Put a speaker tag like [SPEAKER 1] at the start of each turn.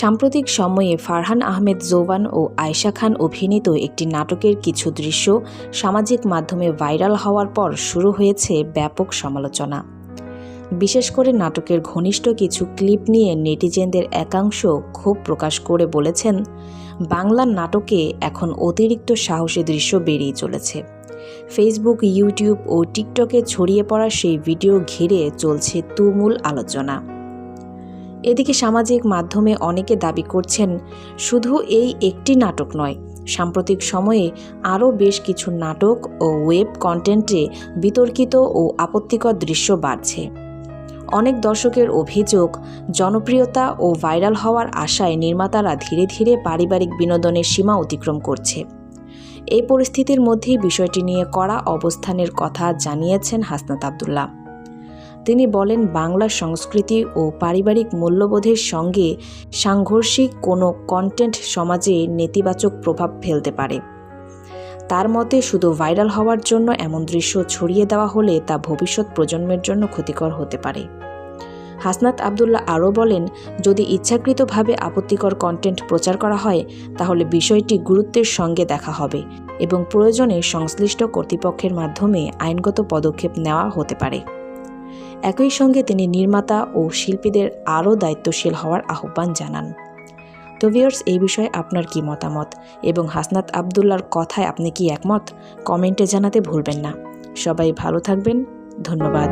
[SPEAKER 1] সাম্প্রতিক সময়ে ফারহান আহমেদ জোবান ও আয়েশা খান অভিনীত একটি নাটকের কিছু দৃশ্য সামাজিক মাধ্যমে ভাইরাল হওয়ার পর শুরু হয়েছে ব্যাপক সমালোচনা। বিশেষ করে নাটকের ঘনিষ্ঠ কিছু ক্লিপ নিয়ে নেটিজেনদের একাংশ ক্ষোভ প্রকাশ করে বলেছেন, বাংলা নাটকে এখন অতিরিক্ত সাহসী দৃশ্য বেরিয়ে চলেছে। ফেসবুক, ইউটিউব ও টিকটকে ছড়িয়ে পড়া সেই ভিডিও ঘিরে চলছে তুমুল আলোচনা। এদিকে সামাজিক মাধ্যমে অনেকে দাবি করছেন, শুধু এই একটি নাটক নয়, সাম্প্রতিক সময়ে আরও বেশ কিছু নাটক ও ওয়েব কন্টেন্টে বিতর্কিত ও আপত্তিকর দৃশ্য বাড়ছে। অনেক দর্শকের অভিযোগ, জনপ্রিয়তা ও ভাইরাল হওয়ার আশায় নির্মাতারা ধীরে ধীরে পারিবারিক বিনোদনের সীমা অতিক্রম করছে। এই পরিস্থিতির মধ্যেই বিষয়টি নিয়ে কড়া অবস্থানের কথা জানিয়েছেন হাসনাত আব্দুল্লাহ। তিনি বলেন, বাংলা সংস্কৃতি ও পারিবারিক মূল্যবোধের সঙ্গে সাংঘর্ষিক কোনো কন্টেন্ট সমাজে নেতিবাচক প্রভাব ফেলতে পারে। তার মতে, শুধু ভাইরাল হওয়ার জন্য এমন দৃশ্য ছড়িয়ে দেওয়া হলে তা ভবিষ্যৎ প্রজন্মের জন্য ক্ষতিকর হতে পারে। হাসনাত আব্দুল্লাহ আরও বলেন, যদি ইচ্ছাকৃতভাবে আপত্তিকর কন্টেন্ট প্রচার করা হয়, তাহলে বিষয়টি গুরুত্বের সঙ্গে দেখা হবে এবং প্রয়োজনে সংশ্লিষ্ট কর্তৃপক্ষের মাধ্যমে আইনগত পদক্ষেপ নেওয়া হতে পারে। একই সঙ্গে তিনি নির্মাতা ও শিল্পীদের আরও দায়িত্বশীল হওয়ার আহ্বান জানান। তো ভিউয়ার্স, এই বিষয়ে আপনার কি মতামত এবং হাসনাত আব্দুল্লাহর কথায় আপনি কি একমত? কমেন্টে জানাতে ভুলবেন না। সবাই ভালো থাকবেন। ধন্যবাদ।